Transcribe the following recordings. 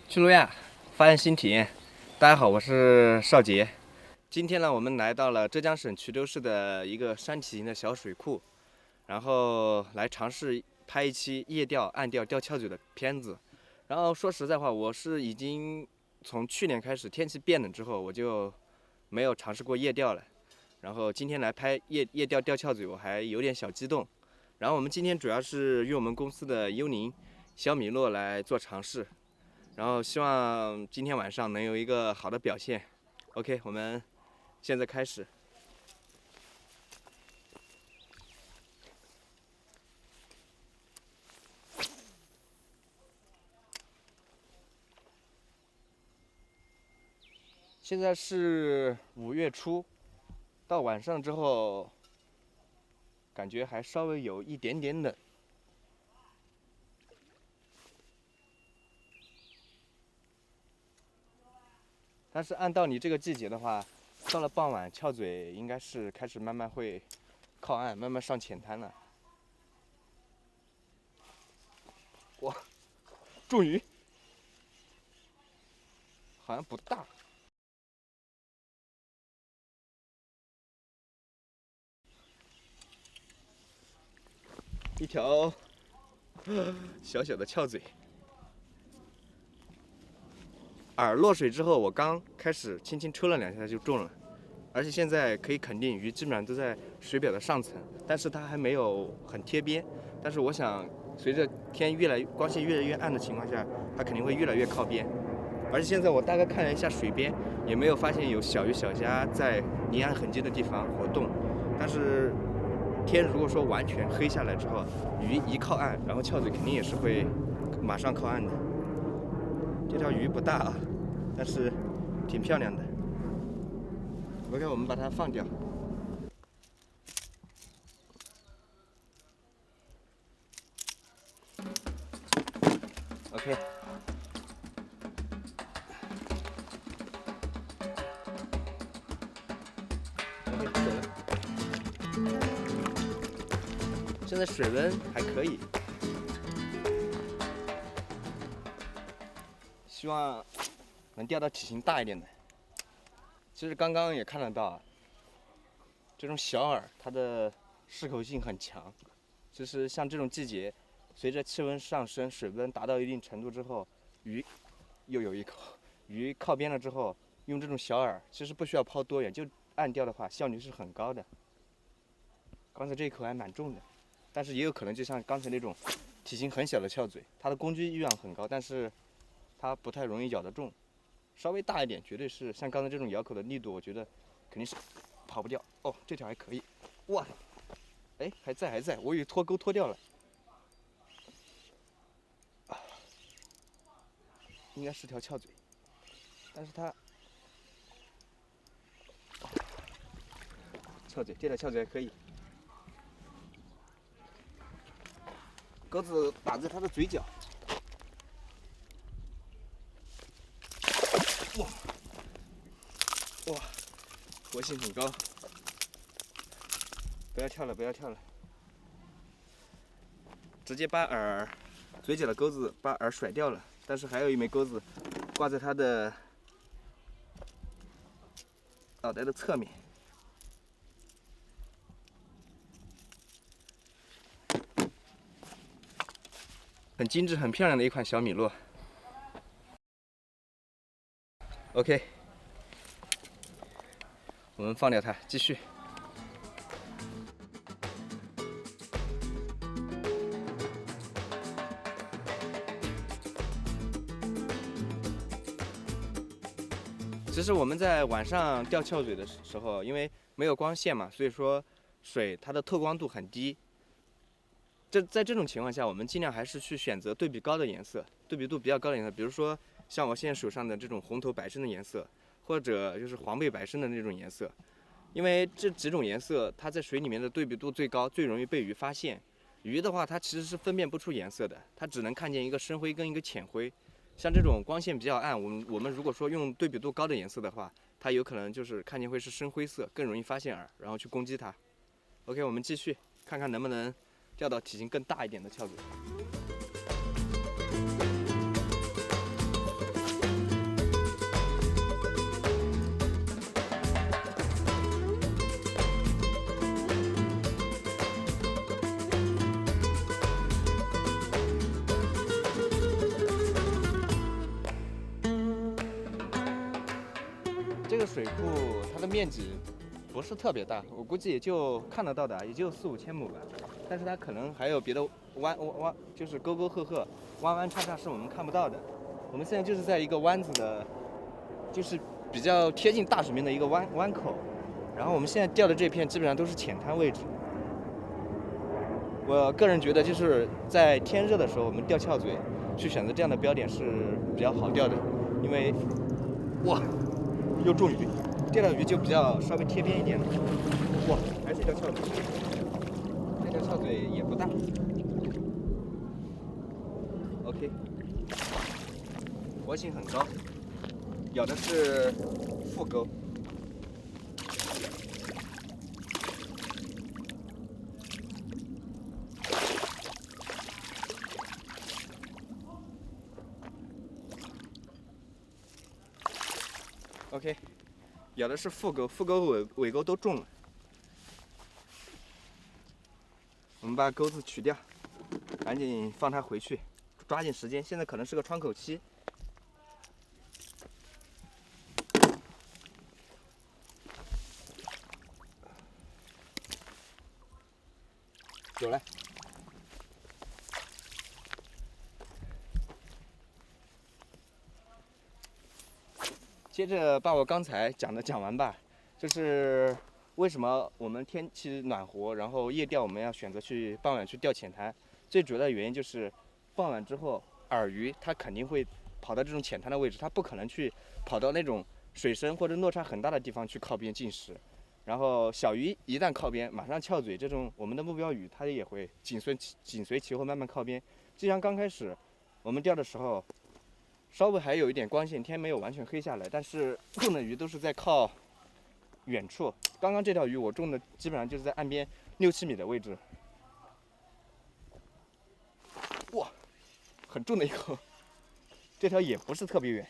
去路亚，发现新体验。大家好，我是邵杰。今天呢，我们来到了浙江省衢州市的一个山体型的小水库，然后来尝试拍一期夜钓、暗钓、钓翘嘴的片子。然后说实在话，我是已经从去年开始天气变冷之后，我就没有尝试过夜钓了。然后今天来拍夜钓钓翘嘴，我还有点小激动。然后我们今天主要是用我们公司的幽灵小米洛来做尝试。然后希望今天晚上能有一个好的表现。OK， 我们现在开始。现在是5月初，到晚上之后，感觉还稍微有一点点冷。但是按道理这个季节的话，到了傍晚，翘嘴应该是开始慢慢会靠岸，慢慢上浅滩了。哇，重鱼，好像不大。一条小小的翘嘴。饵落水之后，我刚开始轻轻抽了2下就中了，而且现在可以肯定鱼基本上都在水表的上层，但是它还没有很贴边。但是我想，随着天光线越来越暗的情况下，它肯定会越来越靠边。而且现在我大概看了一下水边，也没有发现有小鱼小虾在离岸很近的地方活动。但是天如果说完全黑下来之后，鱼一靠岸，然后翘嘴肯定也是会马上靠岸的。这条鱼不大啊，但是挺漂亮的。OK， 我们把它放掉。OK。现在水温还可以，希望能钓到体型大一点的。其实刚刚也看得到，这种小饵它的适口性很强。就是像这种季节，随着气温上升，水温达到一定程度之后，鱼又有一口，鱼靠边了之后，用这种小饵，其实不需要抛多远，就暗钓的话，效率是很高的。刚才这一口还蛮重的，但是也有可能就像刚才那种体型很小的翘嘴，它的攻击欲望很高，但是它不太容易咬得中。稍微大一点，绝对是像刚才这种咬口的力度，我觉得肯定是跑不掉。哦，这条还可以，哇，哎，还在，我以为脱钩脱掉了。应该是条翘嘴，但是它翘嘴，这条翘嘴还可以。钩子打在它的嘴角，哇，活性很高。不要跳了，直接把嘴角的钩子把饵甩掉了，但是还有一枚钩子挂在它的脑袋的侧面。很精致、很漂亮的一款小米洛。OK， 我们放掉它，继续。其实我们在晚上钓翘嘴的时候，因为没有光线嘛，所以说水它的透光度很低。在这种情况下，我们尽量还是去选择对比高的颜色，对比度比较高的颜色，比如说像我现在手上的这种红头白身的颜色，或者就是黄背白身的那种颜色，因为这几种颜色它在水里面的对比度最高，最容易被鱼发现。鱼的话，它其实是分辨不出颜色的，它只能看见一个深灰跟一个浅灰。像这种光线比较暗，我们如果说用对比度高的颜色的话，它有可能就是看见会是深灰色，更容易发现饵，然后去攻击它。OK， 我们继续看看能不能钓到体型更大一点的翘嘴。水库它的面积不是特别大，我估计也就看得到的，也就4、5千亩吧。但是它可能还有别的弯，就是沟沟壑壑、弯弯叉叉是我们看不到的。我们现在就是在一个湾子的，就是比较贴近大水面的一个湾口。然后我们现在钓的这片基本上都是浅滩位置。我个人觉得就是在天热的时候，我们钓翘嘴，去选择这样的标点是比较好钓的，因为哇，又中鱼，钓到鱼就比较稍微贴边一点了。哇，还是一条翘嘴，这条翘嘴也不大。OK， 活性很高，咬的是腹钩。OK， 咬的是腹钩，腹钩尾钩都中了。我们把钩子取掉，赶紧放它回去，抓紧时间。现在可能是个窗口期。有了。接着把我刚才讲的讲完吧，就是为什么我们天气暖和，然后夜钓我们要选择去傍晚去钓浅滩，最主要的原因就是傍晚之后饵鱼它肯定会跑到这种浅滩的位置，它不可能去跑到那种水深或者落差很大的地方去靠边进食。然后小鱼一旦靠边，马上翘嘴，这种我们的目标鱼它也会紧随其后慢慢靠边。就像刚开始我们钓的时候，稍微还有一点光线，天没有完全黑下来，但是中的鱼都是在靠远处。刚刚这条鱼我中的基本上就是在岸边6、7米的位置。哇，很重的一口。这条也不是特别远，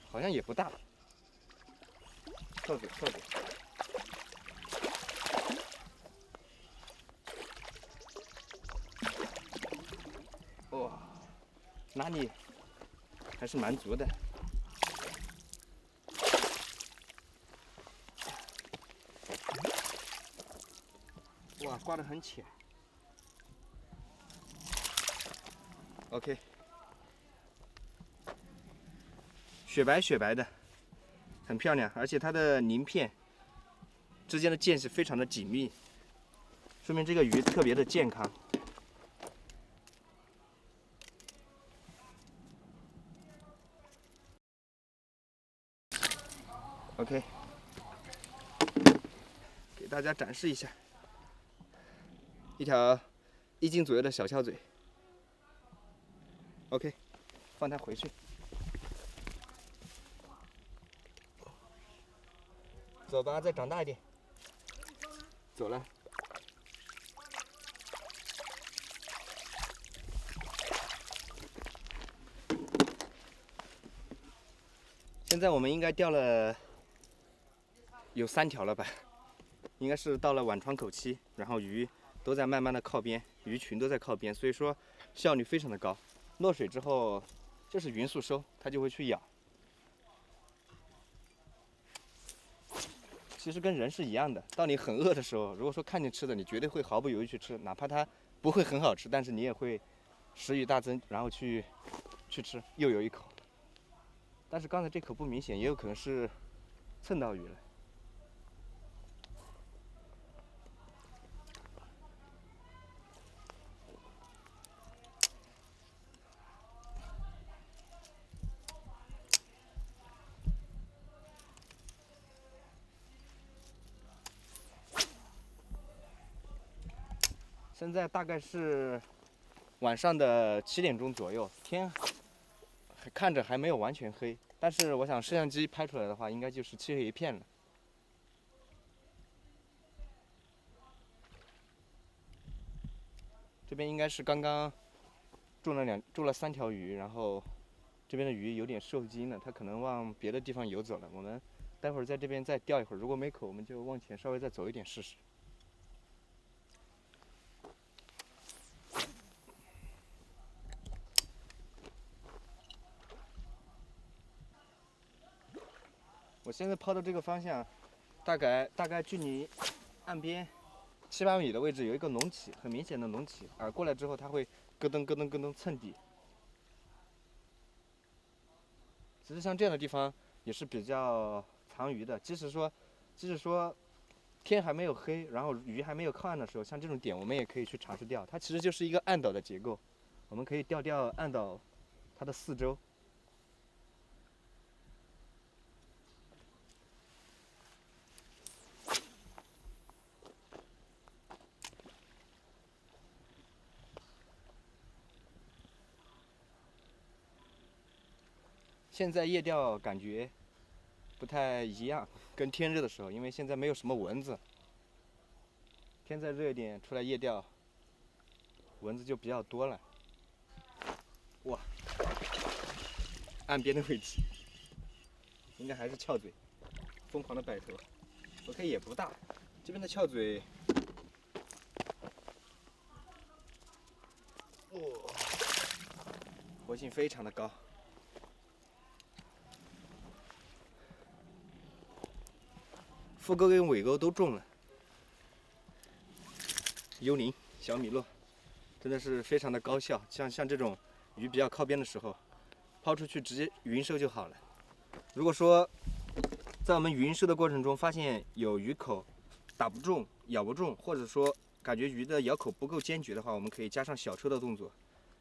好像也不大。翘嘴。哇，拉力还是蛮足的。哇，挂得很浅。OK， 雪白的，很漂亮，而且它的鳞片之间的间隙非常的紧密，说明这个鱼特别的健康。OK， 给大家展示一下，一条1斤左右的小翘嘴。OK， 放它回去。走吧，再长大一点。走了。现在我们应该钓了有3条了吧？应该是到了晚窗口期，然后鱼都在慢慢的靠边，鱼群都在靠边，所以说效率非常的高。落水之后就是匀速收，它就会去咬。其实跟人是一样的，当你很饿的时候，如果说看见吃的，你绝对会毫不犹豫去吃，哪怕它不会很好吃，但是你也会食欲大增，然后去吃，又有一口。但是刚才这口不明显，也有可能是蹭到鱼了。现在大概是晚上的7点钟左右，天看着还没有完全黑，但是我想摄像机拍出来的话，应该就是漆黑一片了。这边应该是刚刚中了3条鱼，然后这边的鱼有点受惊了，它可能往别的地方游走了。我们待会儿在这边再钓一会儿，如果没口，我们就往前稍微再走一点试试。我现在抛的这个方向，大概距离岸边7、8米的位置有一个隆起，很明显的隆起，饵过来之后它会咯噔咯噔咯噔蹭底。其实像这样的地方也是比较藏鱼的，即使说天还没有黑，然后鱼还没有靠岸的时候，像这种点我们也可以去尝试钓。它其实就是一个岸岛的结构，我们可以钓岸岛它的四周。现在夜钓感觉不太一样，跟天热的时候，因为现在没有什么蚊子。天再热一点，出来夜钓，蚊子就比较多了。哇，岸边的位置，应该还是翘嘴，疯狂的摆头。OK 也不大，这边的翘嘴，活性非常的高。副钩跟尾钩都中了，幽灵、小米洛，真的是非常的高效。像这种鱼比较靠边的时候，抛出去直接云收就好了。如果说在我们云收的过程中发现有鱼口打不中、咬不中，或者说感觉鱼的咬口不够坚决的话，我们可以加上小抽的动作，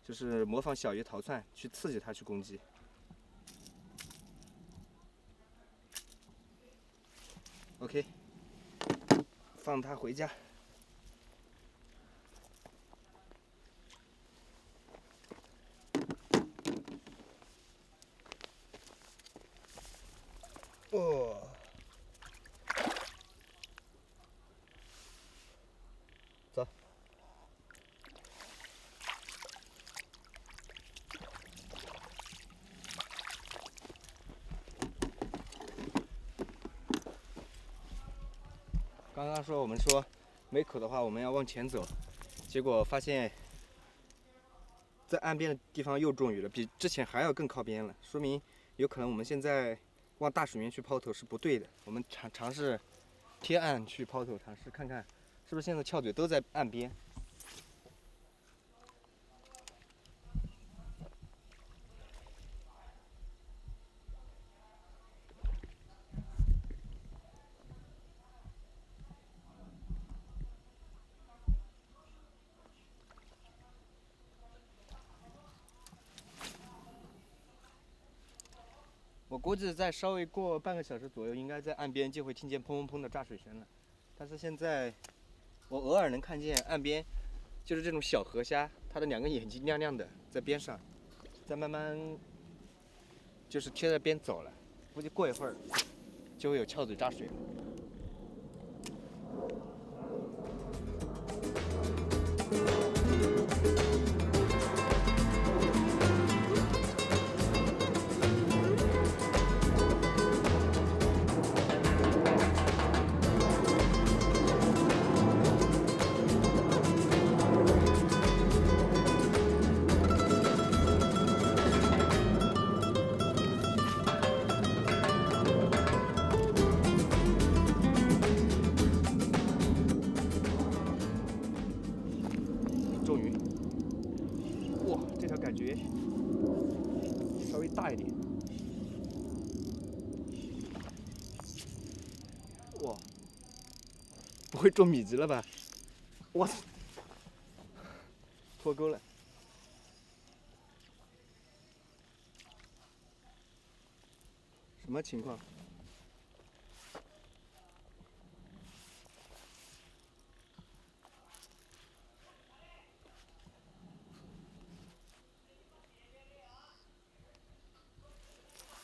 就是模仿小鱼逃窜，去刺激它去攻击。OK， 放它回家。哦，走。刚刚我们说没口的话，我们要往前走，结果发现，在岸边的地方又中鱼了，比之前还要更靠边了，说明有可能我们现在往大水面去抛投是不对的。我们尝试贴岸去抛投，尝试看看是不是现在翘嘴都在岸边。我估计再稍微过半个小时左右，应该在岸边就会听见砰砰砰的炸水声了。但是现在我偶尔能看见岸边，就是这种小河虾，它的2个眼睛亮亮的在边上，在慢慢就是贴着边走了。估计过一会儿就会有翘嘴炸水了。中鱼，哇，这条感觉稍微大一点，哇，不会中米级了吧？哇，脱钩了。什么情况？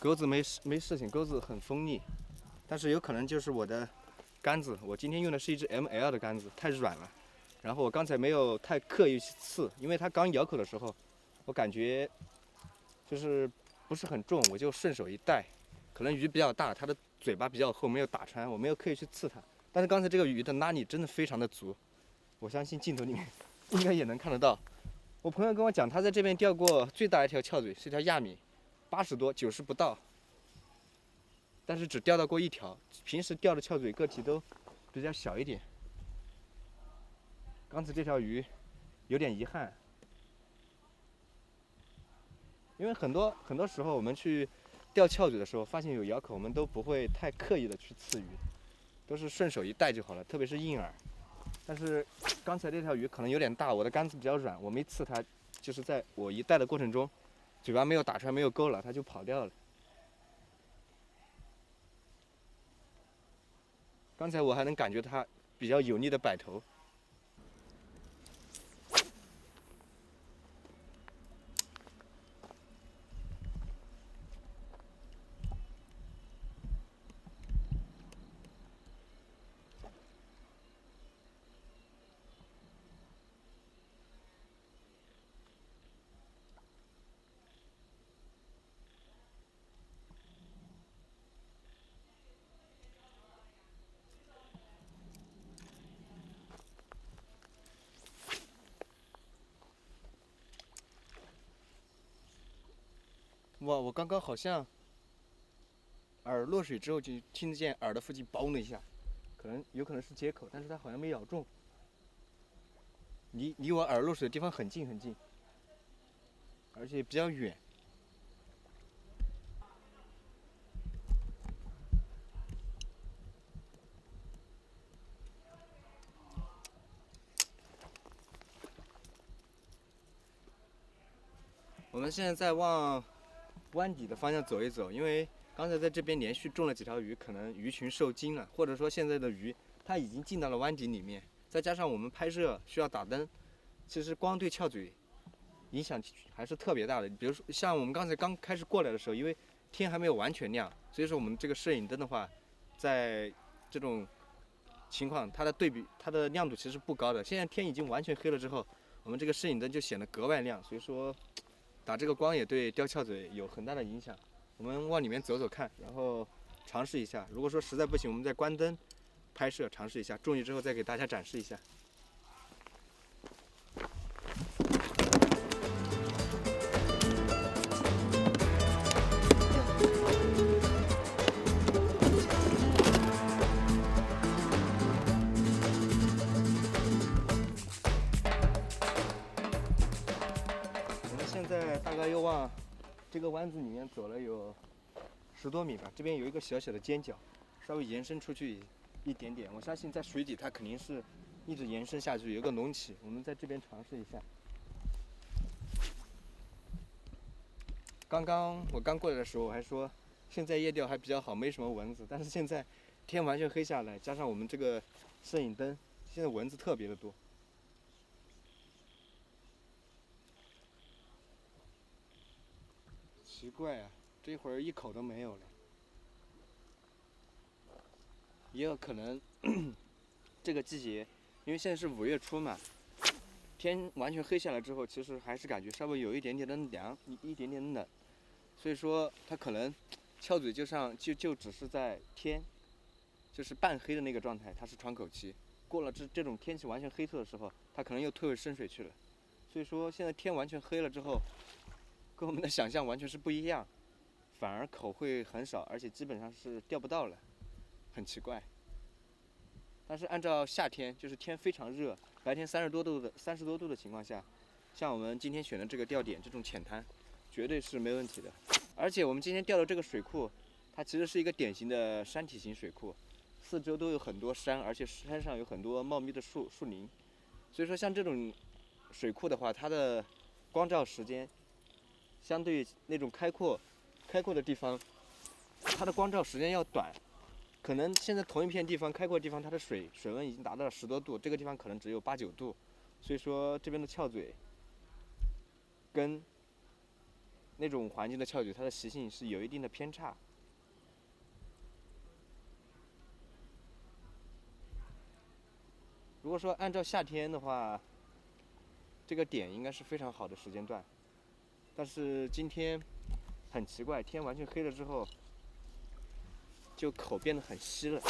钩子没事情，钩子很锋利，但是有可能就是我的杆子，我今天用的是一只 ML 的杆子，太软了。然后我刚才没有太刻意去刺，因为它刚咬口的时候，我感觉就是不是很重，我就顺手一带。可能鱼比较大，它的嘴巴比较厚，没有打穿，我没有刻意去刺它。但是刚才这个鱼的拉力真的非常的足，我相信镜头里面应该也能看得到。我朋友跟我讲，他在这边钓过最大一条翘嘴是一条亚米，80多90不到。但是只钓到过一条。平时钓的翘嘴个体都比较小一点。刚才这条鱼有点遗憾，因为很多时候我们去钓翘嘴的时候，发现有咬口，我们都不会太刻意的去刺鱼，都是顺手一带就好了，特别是硬饵。但是刚才这条鱼可能有点大，我的杆子比较软，我没刺它，就是在我一带的过程中，嘴巴没有打出来，没有勾了，它就跑掉了。刚才我还能感觉它比较有力的摆头。哇，我刚刚好像饵落水之后就听得见饵的附近嘣的一下，有可能是接口，但是它好像没咬中，离我饵落水的地方很近很近，而且比较远。我们现在在往湾底的方向走一走，因为刚才在这边连续中了几条鱼，可能鱼群受惊了，或者说现在的鱼它已经进到了湾底里面，再加上我们拍摄需要打灯，其实光对翘嘴影响还是特别大的。比如说像我们刚才刚开始过来的时候，因为天还没有完全亮，所以说我们这个摄影灯的话，在这种情况它的对比它的亮度其实不高的。现在天已经完全黑了之后，我们这个摄影灯就显得格外亮，所以说打这个光也对钓翘嘴有很大的影响。我们往里面走走看，然后尝试一下。如果说实在不行，我们再关灯拍摄尝试一下，中鱼之后再给大家展示一下。我们现在大概又往这个湾子里面走了有10多米吧，这边有一个小小的尖角，稍微延伸出去一点点。我相信在水底它肯定是一直延伸下去，有个隆起。我们在这边尝试一下。刚刚我刚过来的时候我还说，现在夜钓还比较好，没什么蚊子。但是现在天完全黑下来，加上我们这个摄影灯，现在蚊子特别的多。奇怪啊，这会儿一口都没有了。也有可能这个季节，因为现在是5月初嘛，天完全黑下来之后，其实还是感觉稍微有一点点的凉，一点点冷，所以说它可能翘嘴就只是在天就是半黑的那个状态，它是窗口期。过了这种天气完全黑色的时候，它可能又退回深水去了。所以说现在天完全黑了之后，跟我们的想象完全是不一样，反而口会很少，而且基本上是钓不到了，很奇怪。但是按照夏天，就是天非常热，白天30多度的情况下，像我们今天选的这个钓点这种浅滩，绝对是没问题的。而且我们今天钓的这个水库，它其实是一个典型的山体型水库，四周都有很多山，而且山上有很多茂密的树林。所以说像这种水库的话，它的光照时间相对那种开阔的地方，它的光照时间要短。可能现在同一片地方开阔的地方，它的水温已经达到了10多度，这个地方可能只有8、9度，所以说这边的翘嘴跟那种环境的翘嘴，它的习性是有一定的偏差。如果说按照夏天的话，这个点应该是非常好的时间段，但是今天很奇怪，天完全黑了之后，就口变得很稀了。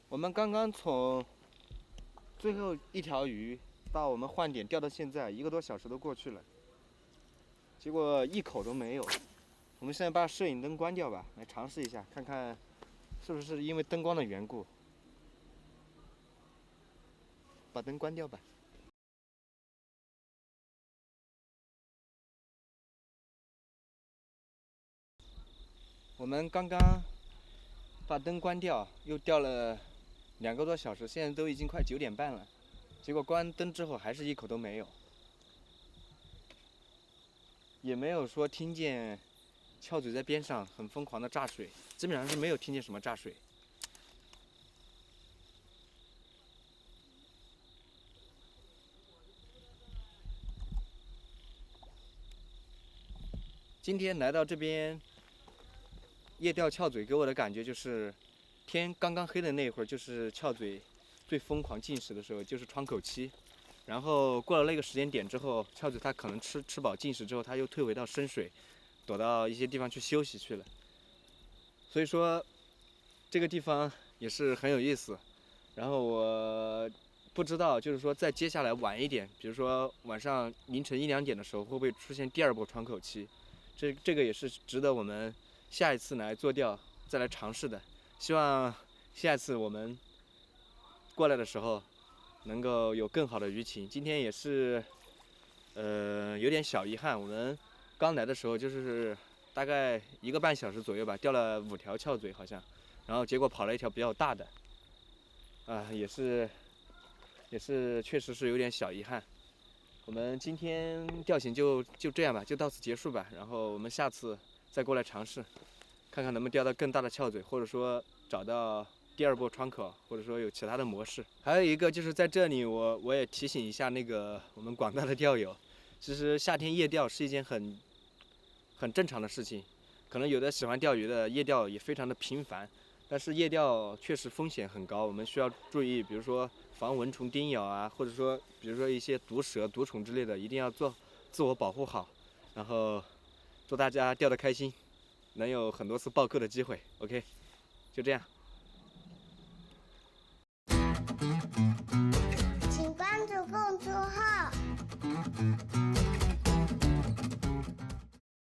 我们刚刚从最后一条鱼到我们换点钓到现在1个多小时都过去了，结果一口都没有。我们现在把摄影灯关掉吧，来尝试一下，看看是不是因为灯光的缘故。把灯关掉吧。我们刚刚把灯关掉，又钓了2个多小时，现在都已经快9点半了。结果关灯之后还是一口都没有，也没有说听见翘嘴在边上很疯狂的炸水，基本上是没有听见什么炸水。今天来到这边夜钓翘嘴，给我的感觉就是天刚刚黑的那会儿，就是翘嘴最疯狂进食的时候，就是窗口期。然后过了那个时间点之后，翘嘴它可能吃饱进食之后，它又退回到深水，躲到一些地方去休息去了。所以说这个地方也是很有意思。然后我不知道，就是说在接下来晚一点，比如说晚上凌晨1、2点的时候，会不会出现第2波窗口期？这个也是值得我们下一次来做钓再来尝试的。希望下一次我们过来的时候能够有更好的鱼情。今天也是有点小遗憾，我们刚来的时候就是大概1个半小时左右吧，钓了5条翘嘴好像，然后结果跑了一条比较大的，也是确实是有点小遗憾。我们今天钓行就这样吧，就到此结束吧。然后我们下次再过来尝试，看看能不能钓到更大的翘嘴，或者说找到第2波窗口，或者说有其他的模式。还有一个就是在这里我也提醒一下那个我们广大的钓友，其实夏天夜钓是一件很正常的事情。可能有的喜欢钓鱼的夜钓也非常的频繁，但是夜钓确实风险很高，我们需要注意，比如说防蚊虫叮咬啊，或者说比如说一些毒蛇、毒虫之类的，一定要做自我保护好。然后祝大家钓得开心，能有很多次暴扣的机会。OK，就这样。